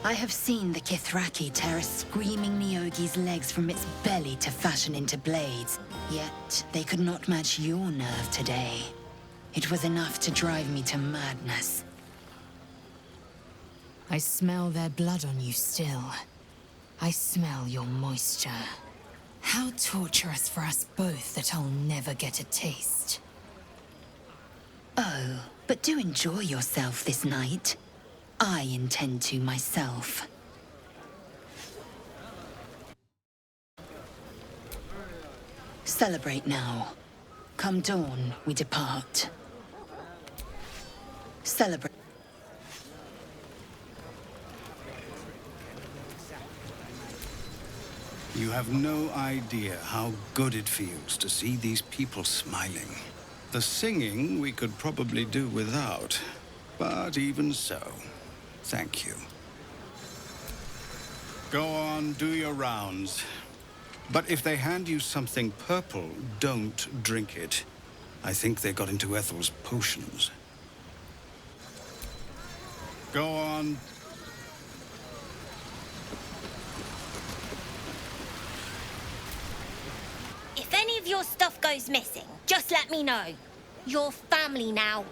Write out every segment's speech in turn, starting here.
I have seen the Kithraki tear a screaming Neogi's legs from its belly to fashion into blades. Yet, they could not match your nerve today. It was enough to drive me to madness. I smell their blood on you still. I smell your moisture. How torturous for us both that I'll never get a taste. Oh, but do enjoy yourself this night. I intend to myself. Celebrate now. Come dawn, we depart. Celebrate. You have no idea how good it feels to see these people smiling. The singing we could probably do without, but even so, thank you. Go on, do your rounds. But if they hand you something purple, don't drink it. I think they got into Ethel's potions. Go on. If any of your stuff goes missing, just let me know. You're family now.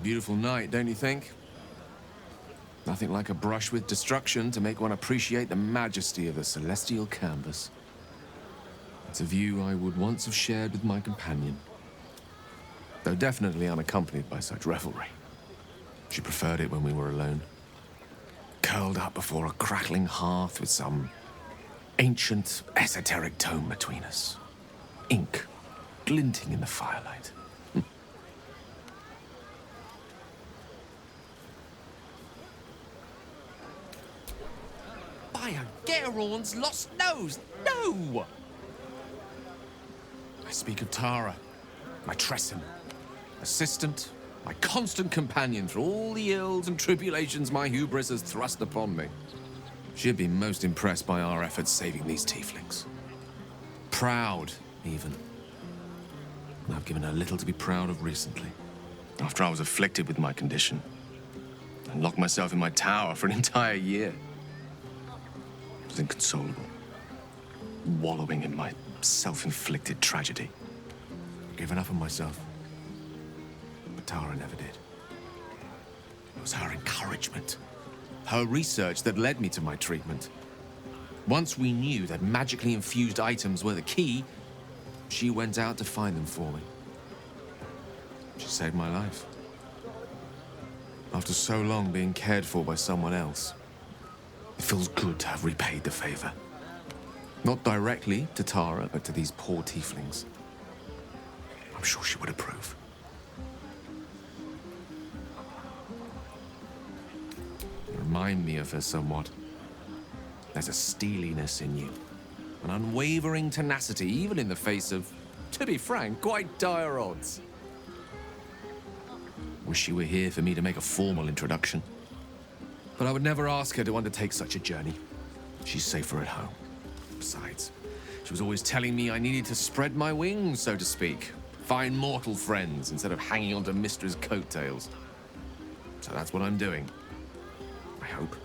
Beautiful night, don't you think? Nothing like a brush with destruction to make one appreciate the majesty of a celestial canvas. It's a view I would once have shared with my companion, though definitely unaccompanied by such revelry. She preferred it when we were alone, curled up before a crackling hearth with some ancient, esoteric tome between us. Ink glinting in the firelight. By Geraorn's lost nose! No! I speak of Tara, my Tresson, assistant, my constant companion through all the ills and tribulations my hubris has thrust upon me. She'd be most impressed by our efforts saving these tieflings. Proud, even. And I've given her little to be proud of recently. After I was afflicted with my condition, and locked myself in my tower for an entire year. I was inconsolable, wallowing in my self-inflicted tragedy. Given up on myself. But Tara never did. It was her encouragement, her research that led me to my treatment. Once we knew that magically infused items were the key, she went out to find them for me. She saved my life. After so long being cared for by someone else, it feels good to have repaid the favor. Not directly to Tara, but to these poor tieflings. I'm sure she would approve. You remind me of her somewhat. There's a steeliness in you, an unwavering tenacity, even in the face of, to be frank, quite dire odds. Wish she were here for me to make a formal introduction. But I would never ask her to undertake such a journey. She's safer at home. Besides, she was always telling me I needed to spread my wings, so to speak. Find mortal friends instead of hanging onto Mistra's coattails. So that's what I'm doing. I hope.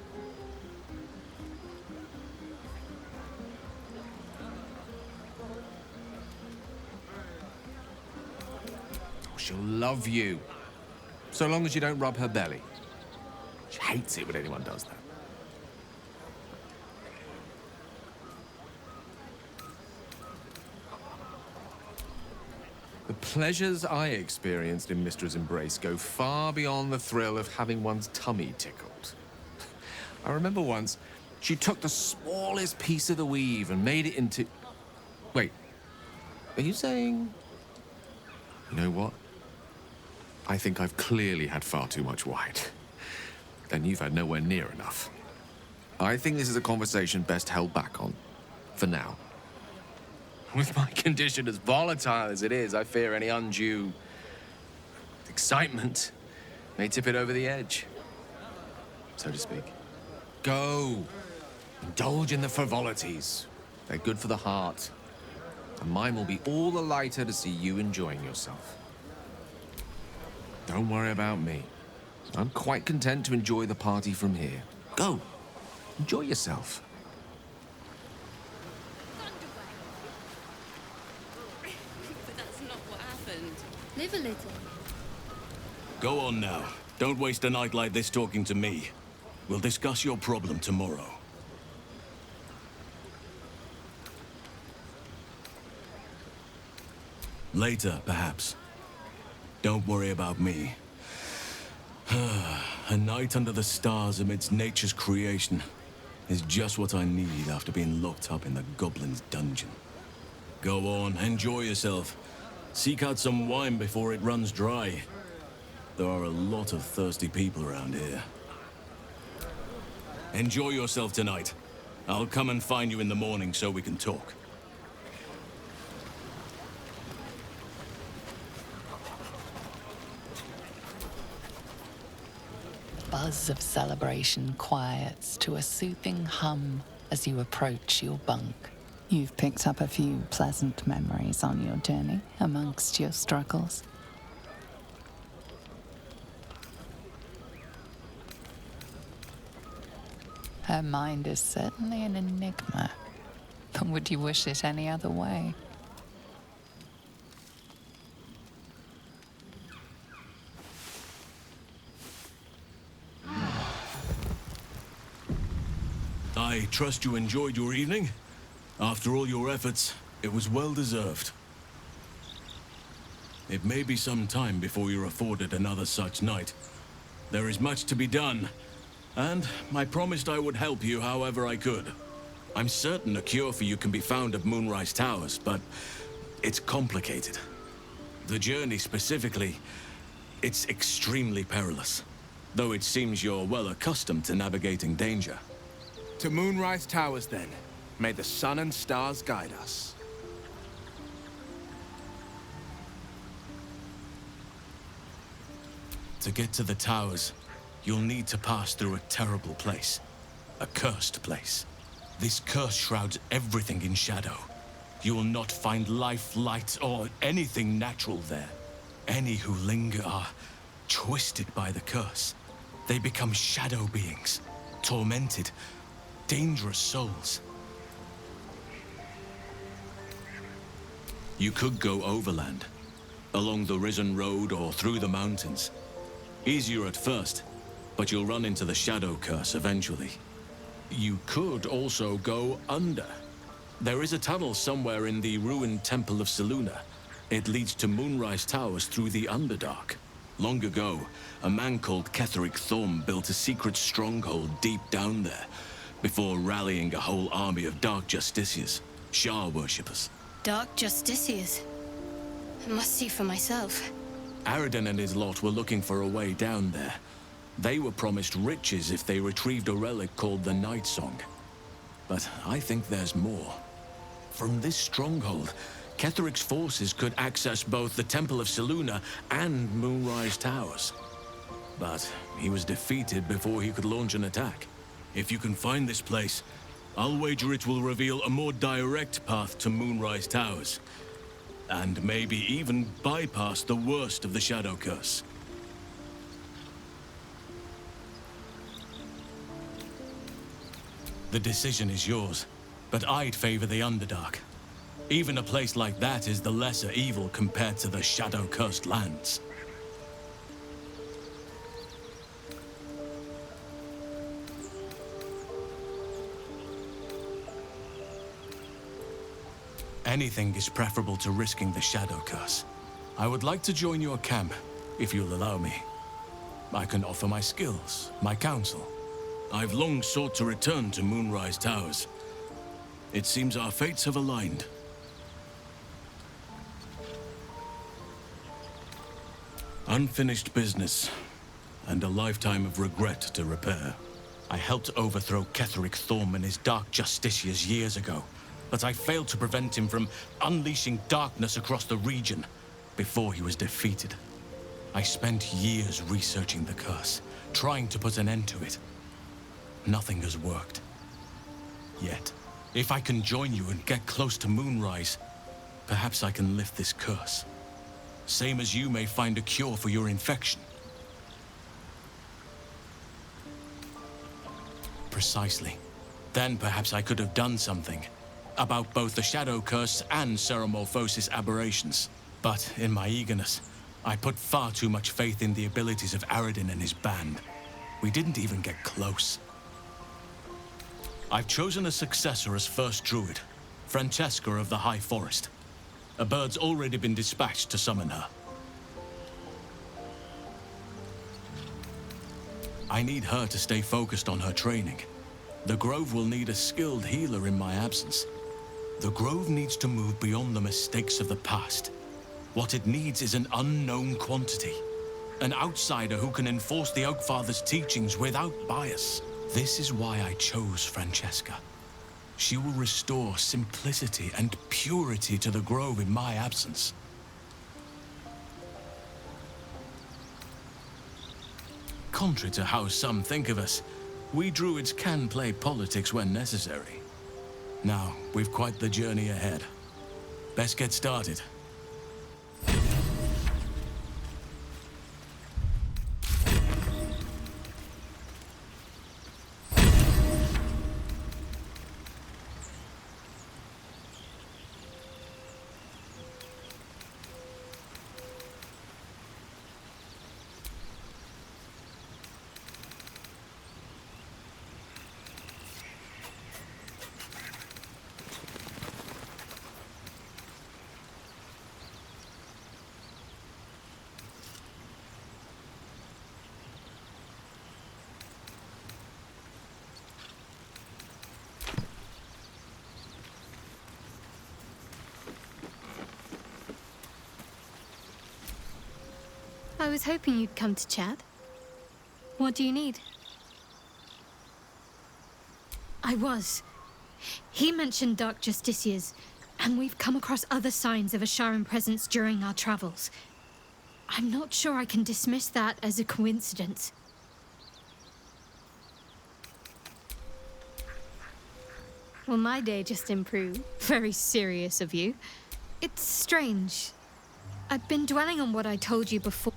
Oh, she'll love you. So long as you don't rub her belly. She hates it when anyone does that. The pleasures I experienced in Mistra's embrace go far beyond the thrill of having one's tummy tickled. I remember once, she took the smallest piece of the weave and made it into... Wait, are you saying... You know what? I think I've clearly had far too much wine. And you've had nowhere near enough. I think this is a conversation best held back on, for now. With my condition as volatile as it is, I fear any undue Excitement may tip it over the edge, so to speak. Go. Indulge in the frivolities. They're good for the heart. And mine will be all the lighter to see you enjoying yourself. Don't worry about me. I'm quite content to enjoy the party from here. Go. Enjoy yourself. But that's not what happened. Live a little. Go on now. Don't waste a night like this talking to me. We'll discuss your problem tomorrow. Later, perhaps. Don't worry about me. A night under the stars amidst nature's creation is just what I need after being locked up in the goblin's dungeon. Go on, enjoy yourself. Seek out some wine before it runs dry. There are a lot of thirsty people around here. Enjoy yourself tonight. I'll come and find you in the morning so we can talk. Buzz of celebration quiets to a soothing hum as you approach your bunk. You've picked up a few pleasant memories on your journey amongst your struggles. Her mind is certainly an enigma, but would you wish it any other way? I trust you enjoyed your evening. After all your efforts, it was well deserved. It may be some time before you're afforded another such night. There is much to be done, and I promised I would help you however I could. I'm certain a cure for you can be found at Moonrise Towers, but it's complicated. The journey specifically, it's extremely perilous, though it seems you're well accustomed to navigating danger. To Moonrise Towers, then. May the sun and stars guide us. To get to the towers, you'll need to pass through a terrible place. A cursed place. This curse shrouds everything in shadow. You will not find life, light, or anything natural there. Any who linger are twisted by the curse. They become shadow beings, tormented, dangerous souls. You could go overland, along the Risen Road or through the mountains. Easier at first, but you'll run into the shadow curse eventually. You could also go under. There is a tunnel somewhere in the ruined Temple of Selûne. It leads to Moonrise Towers through the Underdark. Long ago, a man called Ketheric Thorm built a secret stronghold deep down there, before rallying a whole army of Dark Justiciars, Shah worshippers. Dark Justiciars. I must see for myself. Aradin and his lot were looking for a way down there. They were promised riches if they retrieved a relic called the Night Song. But I think there's more. From this stronghold, Ketheric's forces could access both the Temple of Selûne and Moonrise Towers. But he was defeated before he could launch an attack. If you can find this place, I'll wager it will reveal a more direct path to Moonrise Towers. And maybe even bypass the worst of the Shadow Curse. The decision is yours, but I'd favor the Underdark. Even a place like that is the lesser evil compared to the Shadow-cursed lands. Anything is preferable to risking the Shadow Curse. I would like to join your camp, if you'll allow me. I can offer my skills, my counsel. I've long sought to return to Moonrise Towers. It seems our fates have aligned. Unfinished business, and a lifetime of regret to repair. I helped overthrow Ketheric Thorm and his Dark Justiciars years ago, but I failed to prevent him from unleashing darkness across the region before he was defeated. I spent years researching the curse, trying to put an end to it. Nothing has worked. Yet, if I can join you and get close to Moonrise, perhaps I can lift this curse. Same as you may find a cure for your infection. Precisely. Then perhaps I could have done something about both the Shadow Curse and Ceremorphosis aberrations. But in my eagerness, I put far too much faith in the abilities of Aradin and his band. We didn't even get close. I've chosen a successor as first druid, Francesca of the High Forest. A bird's already been dispatched to summon her. I need her to stay focused on her training. The Grove will need a skilled healer in my absence. The Grove needs to move beyond the mistakes of the past. What it needs is an unknown quantity. An outsider who can enforce the Oakfather's teachings without bias. This is why I chose Francesca. She will restore simplicity and purity to the Grove in my absence. Contrary to how some think of us, we druids can play politics when necessary. Now, we've quite the journey ahead. Best get started. I was hoping you'd come to chat. What do you need? I was. He mentioned Dark Justiciars, and we've come across other signs of a Sharan presence during our travels. I'm not sure I can dismiss that as a coincidence. Well, my day just improved. Very serious of you. It's strange. I've been dwelling on what I told you before.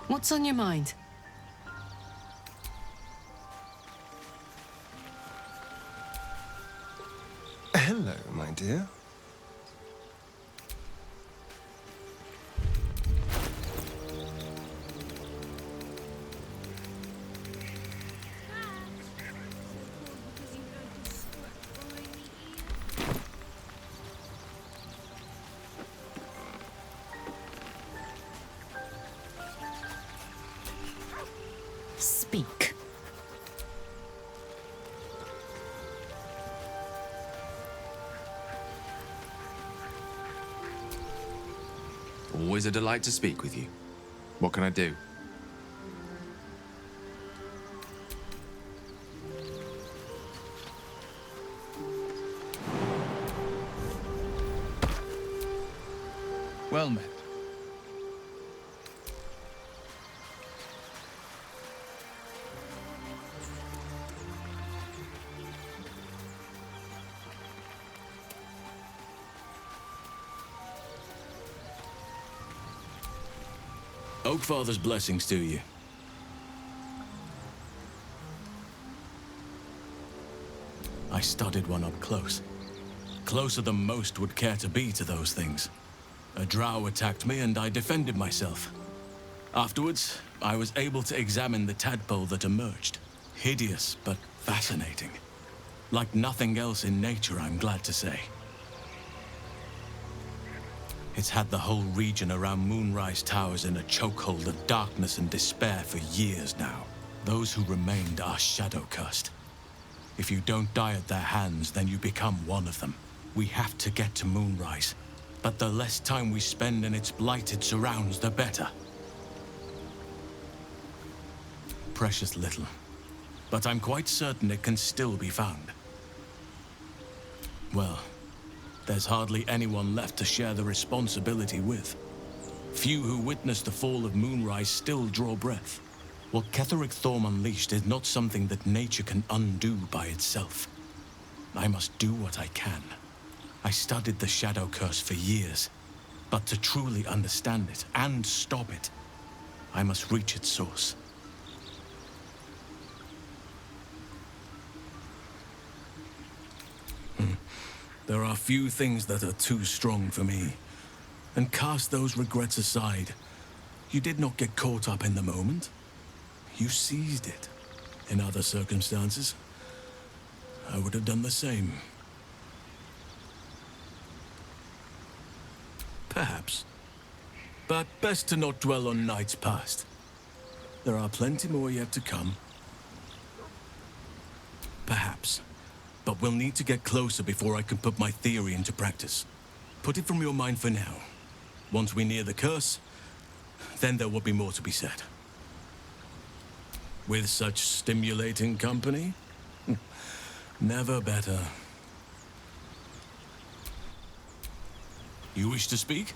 What's on your mind? Hello, my dear. Speak. Always a delight to speak with you. What can I do? Well met. Oakfather's blessings to you. I studied one up close. Closer than most would care to be to those things. A drow attacked me and I defended myself. Afterwards, I was able to examine the tadpole that emerged. Hideous, but fascinating. Like nothing else in nature, I'm glad to say. It's had the whole region around Moonrise Towers in a chokehold of darkness and despair for years now. Those who remained are shadow-cursed. If you don't die at their hands, then you become one of them. We have to get to Moonrise, but the less time we spend in its blighted surrounds, the better. Precious little, but I'm quite certain it can still be found. Well, there's hardly anyone left to share the responsibility with. Few who witnessed the fall of Moonrise still draw breath. What Ketheric Thorm unleashed is not something that nature can undo by itself. I must do what I can. I studied the Shadow Curse for years, but to truly understand it and stop it, I must reach its source. There are few things that are too strong for me. And cast those regrets aside. You did not get caught up in the moment. You seized it. In other circumstances, I would have done the same. Perhaps. But best to not dwell on nights past. There are plenty more yet to come. Perhaps. But we'll need to get closer before I can put my theory into practice. Put it from your mind for now. Once we near the curse, then there will be more to be said. With such stimulating company, never better. You wish to speak?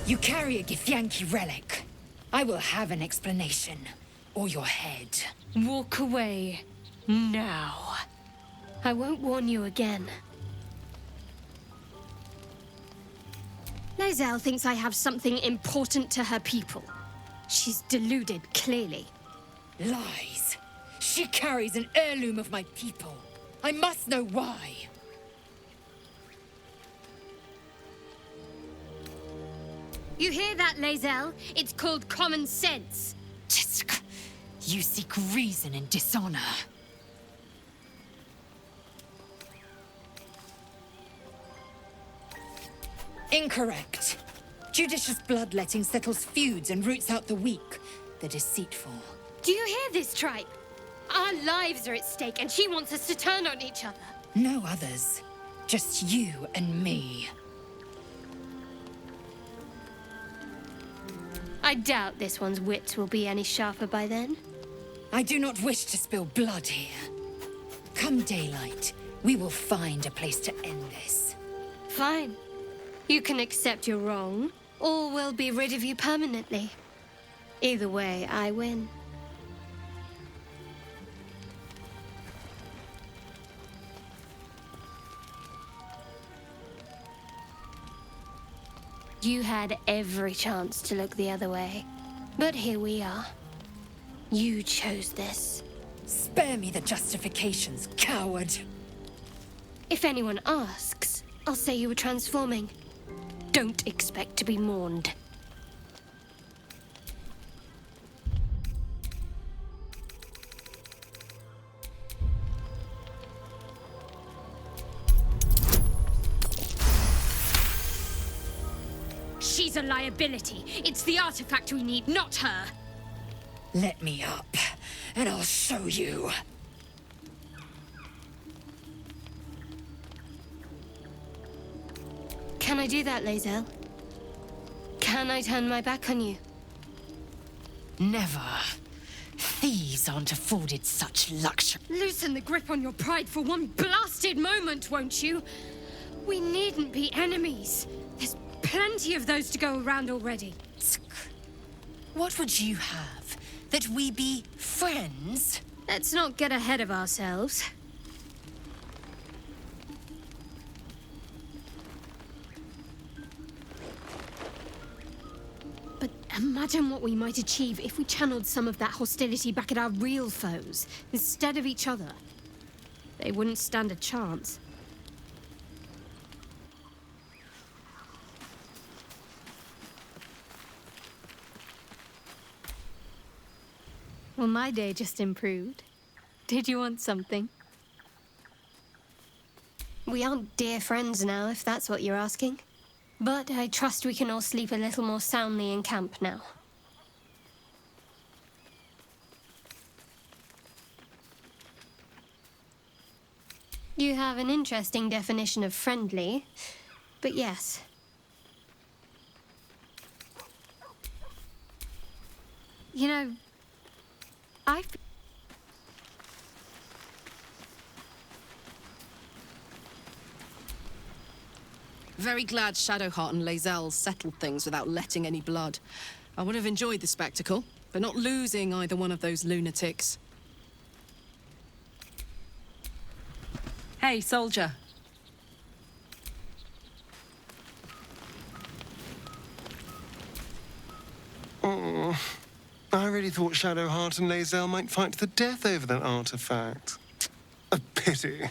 You carry a Githyanki relic. I will have an explanation. Or your head. Walk away. Now. I won't warn you again. Lae'zel thinks I have something important to her people. She's deluded, clearly. Lies. She carries an heirloom of my people. I must know why. You hear that, Lae'zel? It's called common sense. You seek reason in dishonor. Incorrect. Judicious bloodletting settles feuds and roots out the weak, the deceitful. Do you hear this, tribe? Our lives are at stake, and she wants us to turn on each other. No others. Just you and me. I doubt this one's wits will be any sharper by then. I do not wish to spill blood here. Come daylight, we will find a place to end this. Fine. You can accept you're wrong, or we'll be rid of you permanently. Either way, I win. You had every chance to look the other way, but here we are. You chose this. Spare me the justifications, coward. If anyone asks, I'll say you were transforming. Don't expect to be mourned. She's a liability. It's the artifact we need, not her. Let me up, and I'll show you. Can I do that, Lae'zel? Can I turn my back on you? Never. Thieves aren't afforded such luxury. Loosen the grip on your pride for one blasted moment, won't you? We needn't be enemies. There's plenty of those to go around already. What would you have? That we be friends? Let's not get ahead of ourselves. But imagine what we might achieve if we channeled some of that hostility back at our real foes, instead of each other. They wouldn't stand a chance. Well, my day just improved. Did you want something? We aren't dear friends now, if that's what you're asking. But I trust we can all sleep a little more soundly in camp now. You have an interesting definition of friendly, but yes. You know, Very glad Shadowheart and Lae'zel settled things without letting any blood. I would have enjoyed the spectacle, but not losing either one of those lunatics. Hey, soldier. Oh, I really thought Shadowheart and Lae'zel might fight to the death over that artifact. A pity.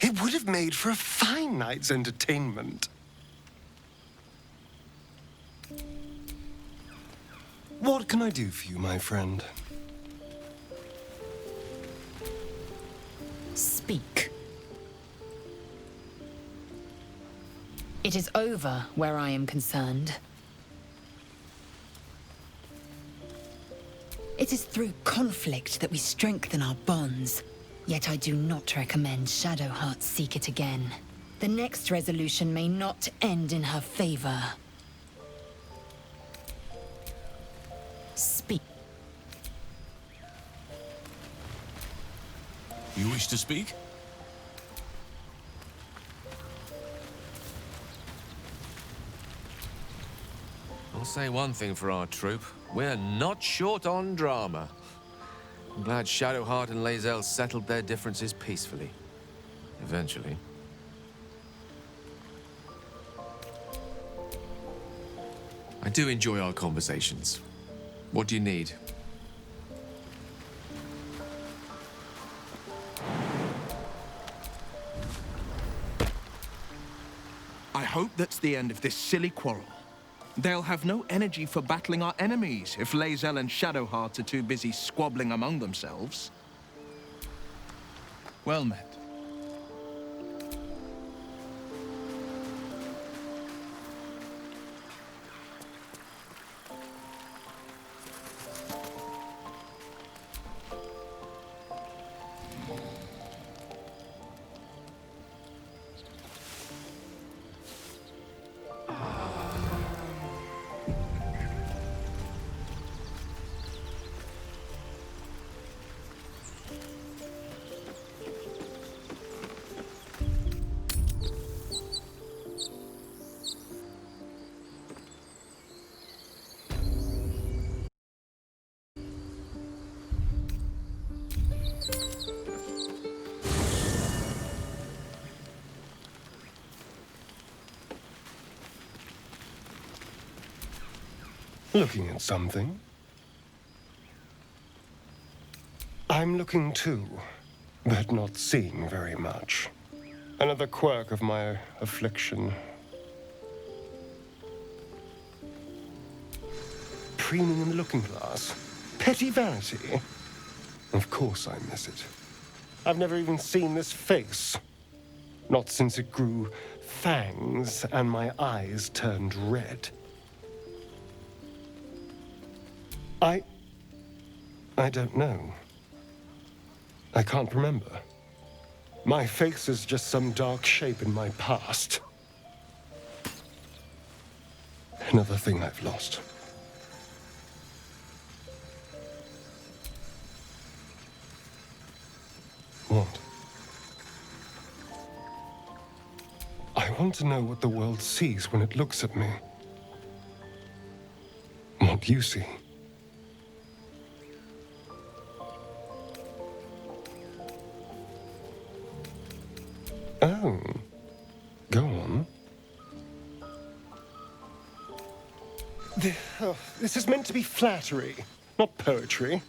It would have made for a fine night's entertainment. What can I do for you, my friend? Speak. It is over where I am concerned. It is through conflict that we strengthen our bonds. Yet I do not recommend Shadowheart seek it again. The next resolution may not end in her favor. Speak. You wish to speak? I'll say one thing for our troop. We're not short on drama. I'm glad Shadowheart and Lae'zel settled their differences peacefully. Eventually. I do enjoy our conversations. What do you need? I hope that's the end of this silly quarrel. They'll have no energy for battling our enemies if Lae'zel and Shadowheart are too busy squabbling among themselves. Well met. Looking at something? I'm looking too, but not seeing very much. Another quirk of my affliction. Preening in the looking glass? Petty vanity? Of course I miss it. I've never even seen this face. Not since it grew fangs and my eyes turned red. I don't know. I can't remember. My face is just some dark shape in my past. Another thing I've lost. What? I want to know what the world sees when it looks at me. What you see. Oh, go on. This is meant to be flattery, not poetry.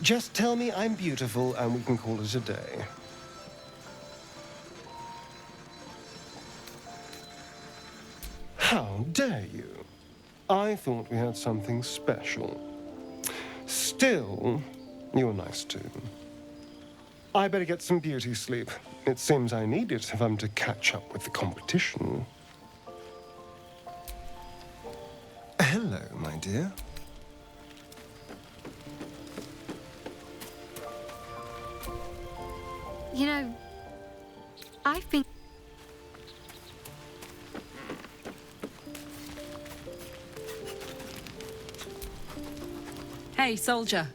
Just tell me I'm beautiful and we can call it a day. How dare you? I thought we had something special. Still, you're nice too. I better get some beauty sleep. It seems I need it if I'm to catch up with the competition. Hello, my dear. You know, I've been... Hey, soldier.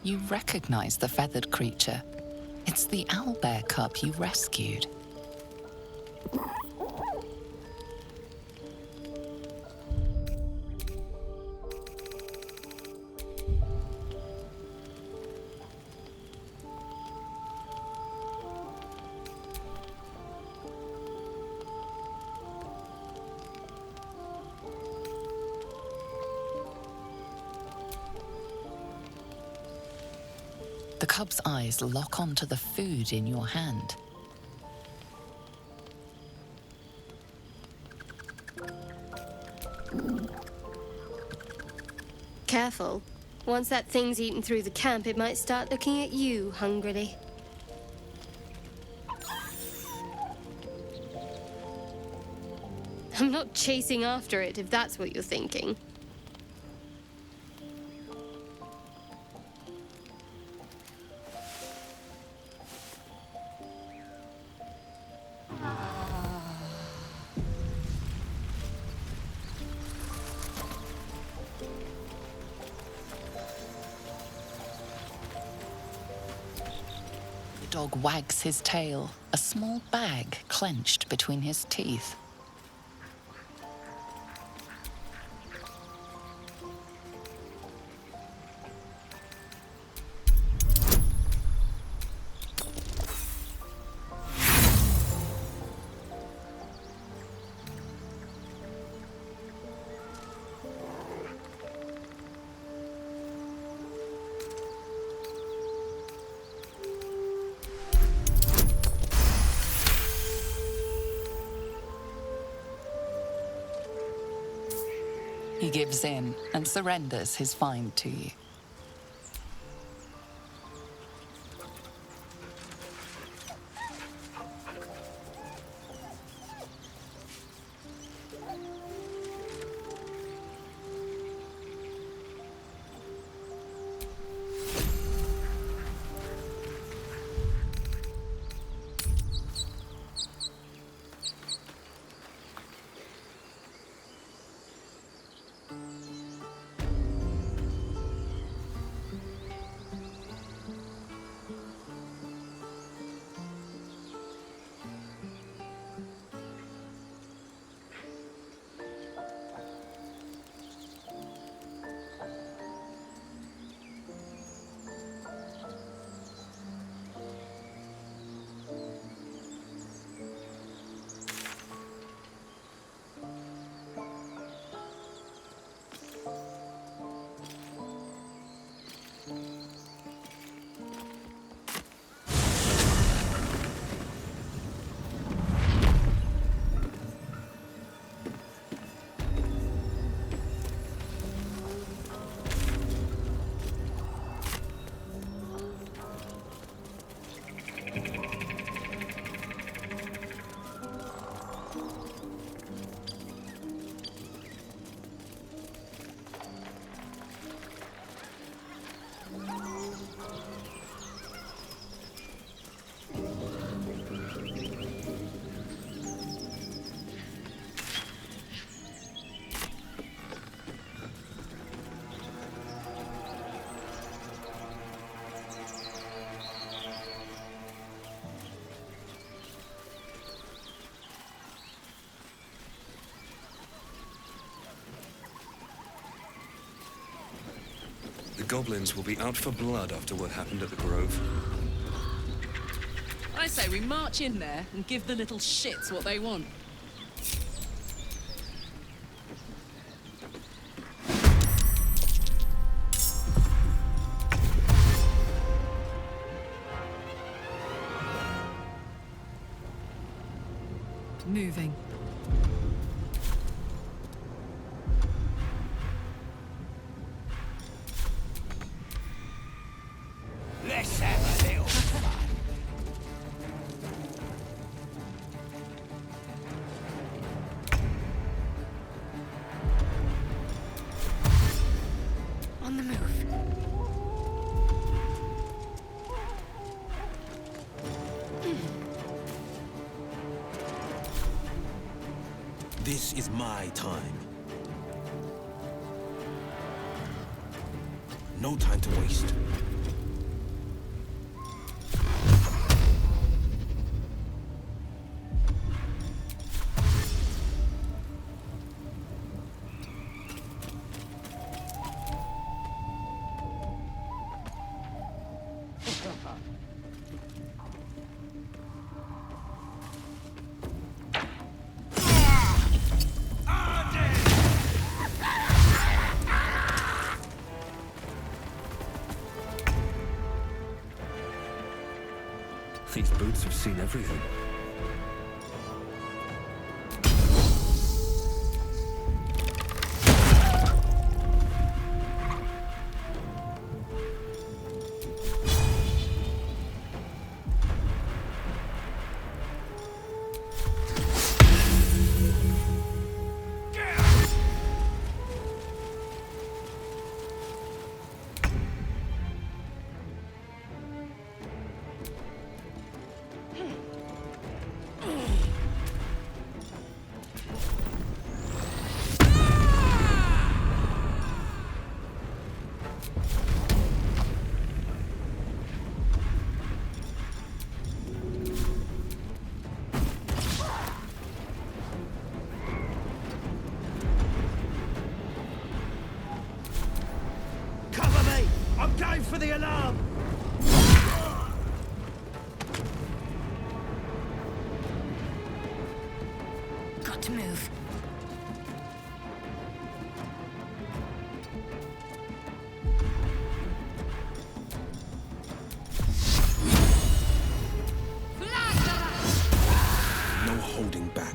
You recognize the feathered creature. It's the owlbear cub you rescued. The cub's eyes lock onto the food in your hand. Careful. Once that thing's eaten through the camp, it might start looking at you hungrily. I'm not chasing after it, if that's what you're thinking. The dog wags his tail, a small bag clenched between his teeth. He gives in and surrenders his find to you. The goblins will be out for blood after what happened at the Grove. I say we march in there and give the little shits what they want. Moving. Let's have a little This is my time. No time to waste. These boots have seen everything. I'm going for the alarm! Got to move. No holding back.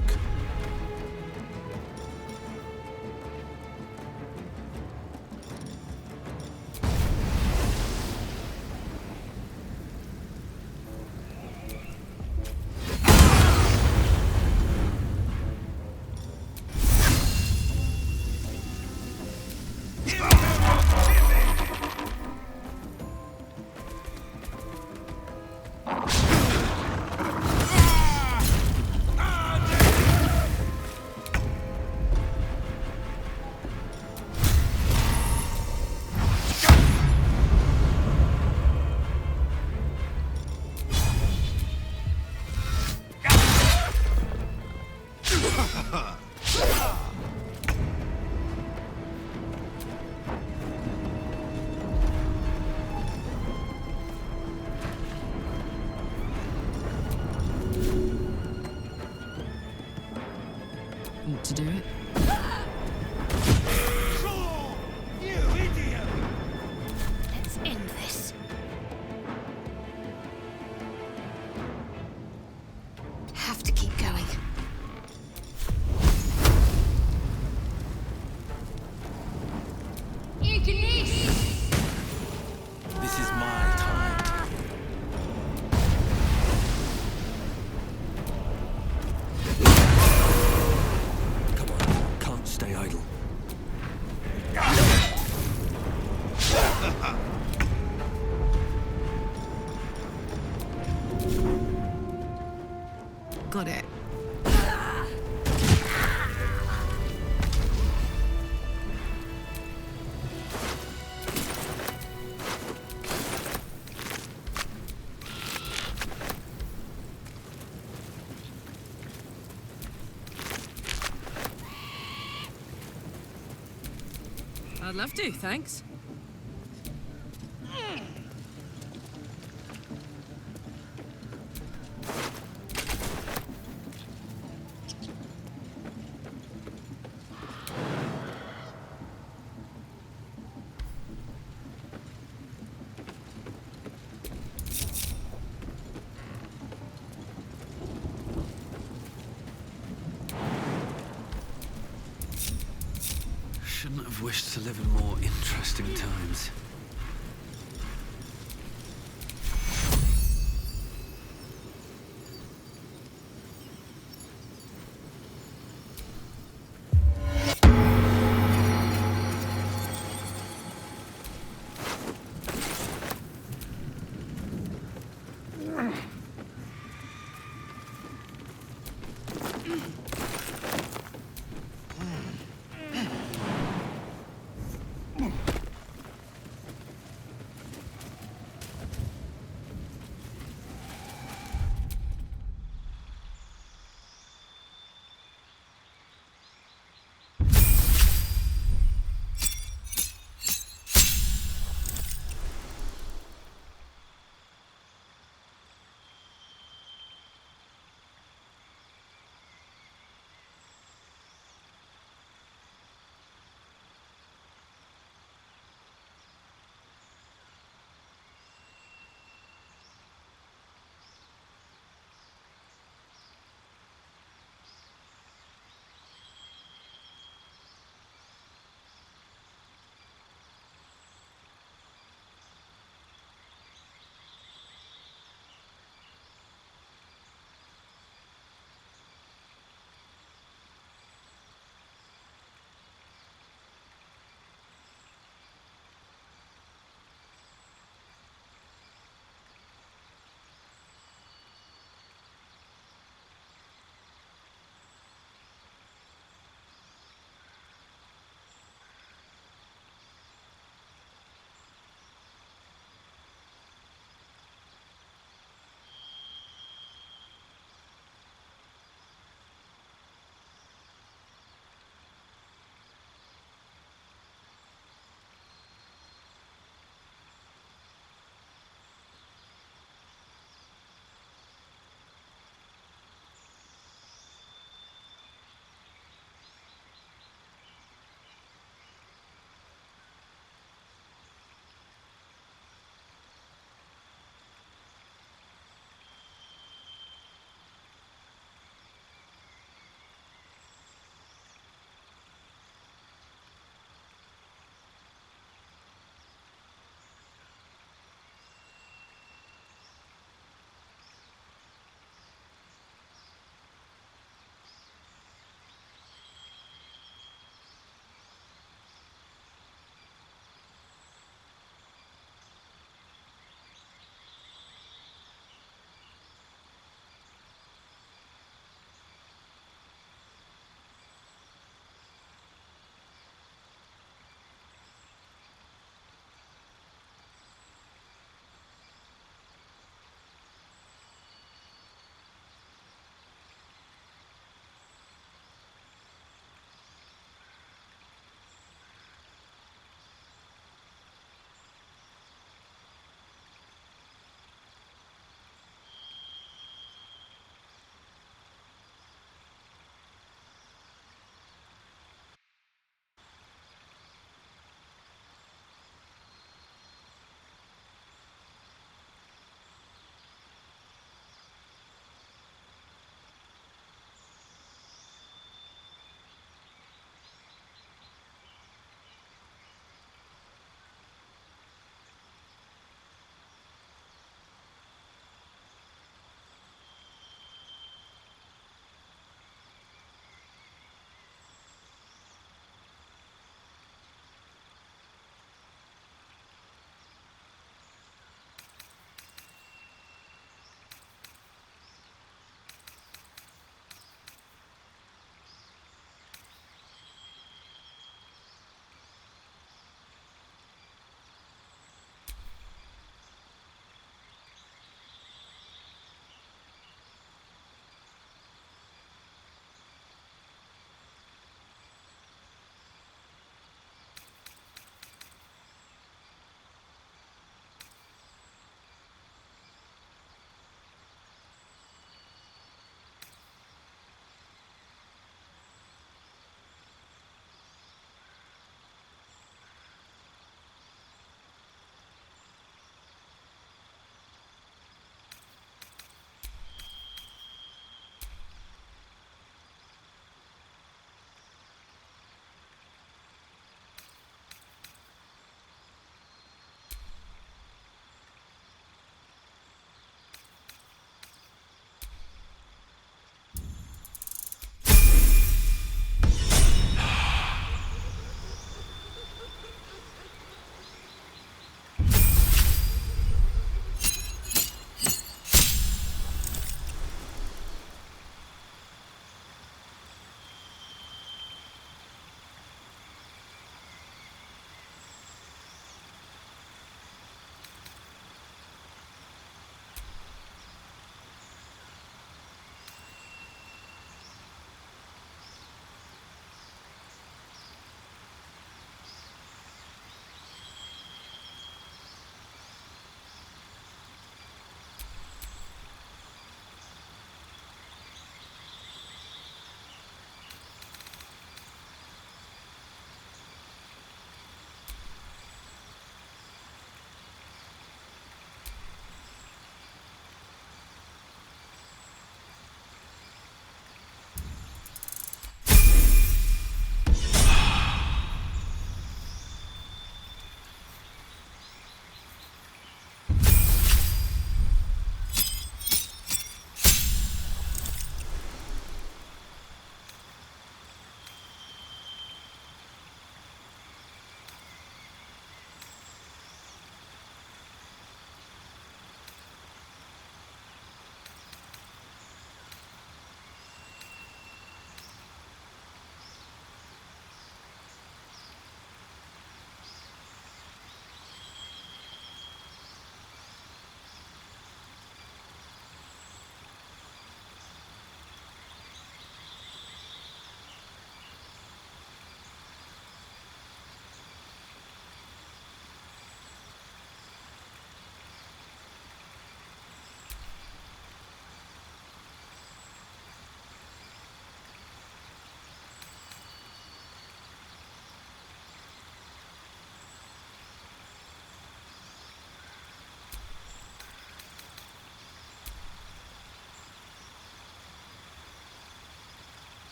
Want to do it? You idiot! Let's end this. Have to keep going. This is my time. Come on, can't stay idle. Got it. I'd love to, thanks. Shouldn't have wished to live in more interesting times.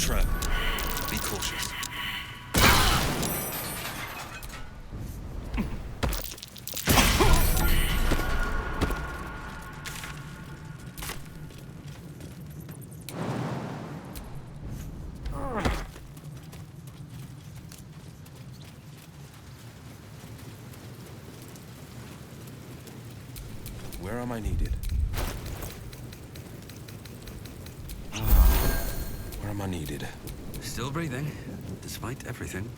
trap. Be cautious. Where am I needed? Where am I needed? Still breathing, despite everything.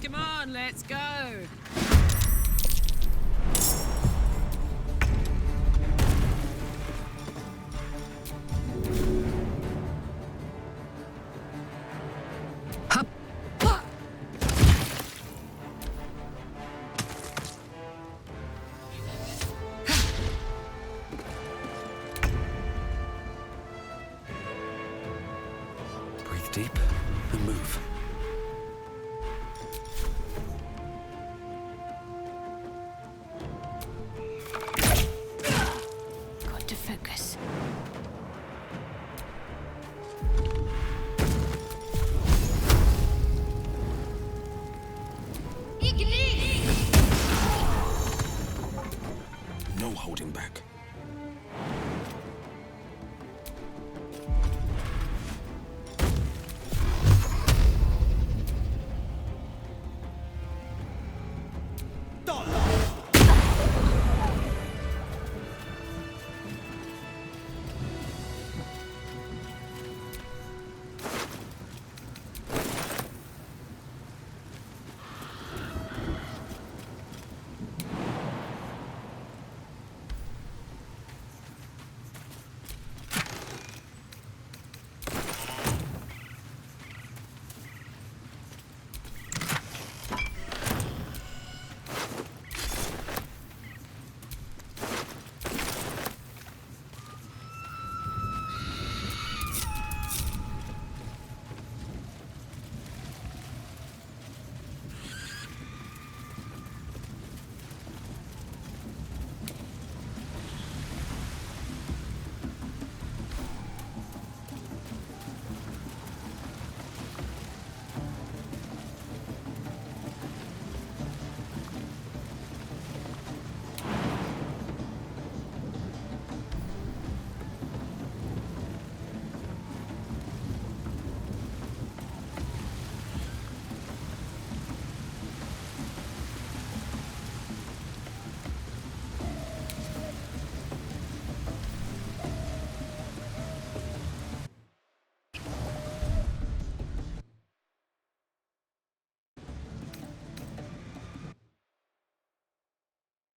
Come on, let's go. Breathe deep and move.